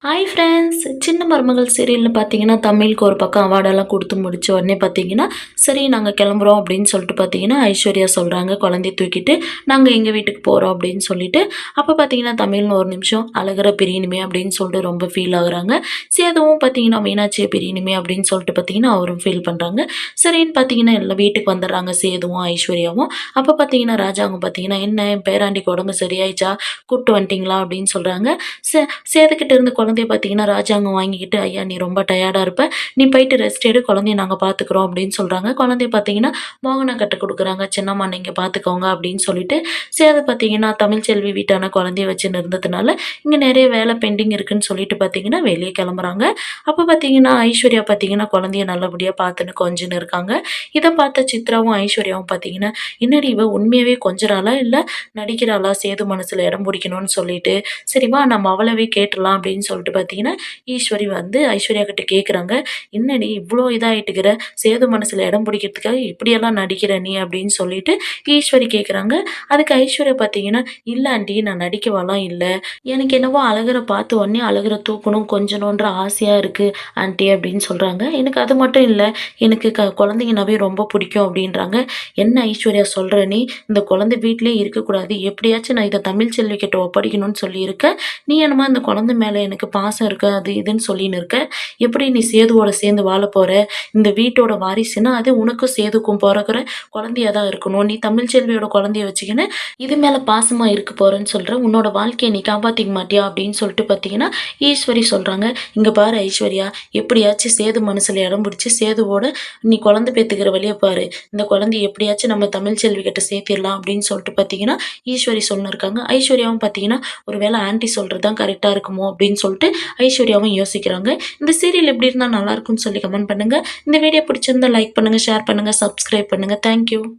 Hi friends! சின்ன மருமகள் சீரியல்னு பார்த்தீங்கன்னா, தமிழுக்கு ஒரு பக்கம் அவார்டெல்லாம் குடுத்து முடிச்ச உடனே பார்த்தீங்கன்னா, சரி நாங்க கிளம்புறோம் அப்படின்னு சொல்லிட்டு பார்த்தீங்கன்னா, ஐஸ்வர்யா சொல்றாங்க குழந்தைய தூக்கிட்டு, நாங்க எங்க வீட்டுக்கு போறோம் அப்படின்னு சொல்லிட்டு, அப்ப பார்த்தீங்கன்னா, தமிழ்னு ஒரு நிமிஷம் அழகுற பிரியணுமே அப்படின்னு சொல்லிட்டு ரொம்ப ஃபீல் ஆகுறாங்க. சேதுவும் பார்த்தீங்கன்னா, மீனாட்சிய பிரியணுமே அப்படின்னு சொல்லிட்டு பார்த்தீங்கன்னா, அவரும் ஃபீல் பண்றாங்க. சரின்னு பார்த்தீங்கன்னா, எல்லாம் வீட்டுக்கு வந்துடுறாங்க சேதுவும், ஐஸ்வர்யாவும். அப்ப பார்த்தீங்கன்னா, ராஜா அவங்க பார்த்தீங்கன்னா, "என்ன என் பேராண்டிக்கு உடம்பு சரியாயிடுச்சா? கூட்டு வந்துட்டீங்களா?" அப்படின்னு சொல்றாங்க. சே சேதுக்கிட்ட இருந்து குழந்தைய பார்த்தீங்கன்னா, ராஜாங்கம் வாங்கிக்கிட்டு, "ஐயா நீ ரொம்ப டயர்டா இருப்ப. நீ போயிட்டு ரெஸ்ட் எடு. குழந்தைய நாங்க பார்த்துக்குறோம்" அப்படின்னு சொல்றாங்க. குழந்தைய பார்த்தீங்கன்னா, மோகனா கட்டு குடுக்குறாங்க. "சின்னம்மா நீங்க பார்த்துக்கோங்க" அப்படின்னு சொல்லிட்டு, சேது பார்த்தீங்கன்னா, தமிழ்ச்செல்வி வீட்டான குழந்தைய வச்சுன்னு இருந்ததுனால, இங்க நெறைய வேலை பெண்டிங் இருக்குன்னு சொல்லிட்டு பார்த்தீங்கன்னா, வெளிய கிளம்புறாங்க. அப்ப பார்த்தீங்கன்னா, ஐஸ்வர்யா பார்த்தீங்கன்னா, குழந்தைய நல்லபடியா பார்த்துன்னு கொஞ்சின்னு இருக்காங்க. இத பார்த்த சித்ராவும், ஐஸ்வர்யாவும் பார்த்தீங்கன்னா, "என்னடி இவ உண்மையாவே கொஞ்சுறாளா? இல்ல நடிக்கிறாளா? சேது மனசுல இடம் பிடிக்கணும்னு சொல்லிட்டு, சரி வா நம்ம அவளவே கேட்டுறலாம்" அப்படின்னு சொல்லிட்டு பார்த்தீங்கன்னா, ஈஸ்வரி வந்து ஐஸ்வர்யா கிட்ட கேட்குறாங்க. "என்னடி இவ்ளோ இதாயிட்டுக்கிற? சேது மனசுல இடம் பிடிக்கிறதுக்காக இப்படியெல்லாம் நடிக்கிற நீ?" அப்படின்னு சொல்லிட்டு ஈஸ்வரி கேட்குறாங்க. அதுக்கு ஐஸ்வர்யா பார்த்தீங்கன்னா, "இல்ல ஆன்டி நான் நடிக்கவலாம் இல்ல. எனக்கு என்னவோ அழகர பார்த்த உடனே அழகர தூக்கணும், கொஞ்சணுன்ற ஆசையா இருக்கு ஆன்டி" அப்படின்னு சொல்றாங்க. "எனக்கு அது மட்டும் இல்ல. எனக்கு குழந்தைங்கனாவே ரொம்ப பிடிக்கும்" அப்படின்றாங்க. "என்ன ஐஸ்வர்யா சொல்ற நீ? இந்த குழந்தை வீட்லயே இருக்கக்கூடாது. எப்படியாச்சும் நான் இத தமிழ்ச்செல்வி கிட்ட ஒப்படைக்கணும்னு சொல்லியிருக்க. நீ என்னமோ இந்த குழந்தை மேல எனக்கு பாசம் இருக்கு, அது இதுன்னு சொல்லின்னு இருக்க. எப்படி நீ சேதுவோட சேர்ந்து வாழப் போற? இந்த வீட்டோட வாரிசுன்னா, அது உனக்கும் சேதுக்கும் பொறக்குற குழந்தையா தான் இருக்கணும். நீ தமிழ்ச்செல்வியோட குழந்தைய வச்சுக்கின்னு, இது மேல பாசமா இருக்க போறேன்னு சொல்ற. உன்னோட வாழ்க்கைய நீ காப்பாத்திக்க மாட்டியா?" அப்படின்னு சொல்லிட்டு பார்த்தீங்கன்னா, ஈஸ்வரி சொல்றாங்க. "இங்க பாரு ஐஸ்வர்யா, எப்படியாச்சும் சேது மனசுல இடம் பிடிச்சு சேதுவோட நீ குழந்தை பெத்துக்கிற வழிய பாரு. இந்த குழந்தைய எப்படியாச்சும் நம்ம தமிழ்ச்செல்வி கிட்ட சேர்த்திடலாம்" அப்படின்னு சொல்லிட்டு பார்த்தீங்கன்னா, ஈஸ்வரி சொல்லிருக்காங்க. ஐஸ்வர்யாவும் பார்த்தீங்கன்னா, "ஒரு வேளை ஆன்டி சொல்றது தான் கரெக்ட்டா இருக்குமோ?" அப்படின்னு சொல்லிட்டு ஐஸ்வர்யாவும் யோசிக்கிறாங்க. இந்த சீரியல் எப்படி இருந்தா நல்லாருக்கும்னு சொல்லி கமெண்ட் பண்ணுங்க. இந்த வீடியோ பிடிச்சிருந்தா லைக் பண்ணுங்க, ஷேர் பண்ணுங்க, சப்ஸ்கிரைப் பண்ணுங்க. Thank you.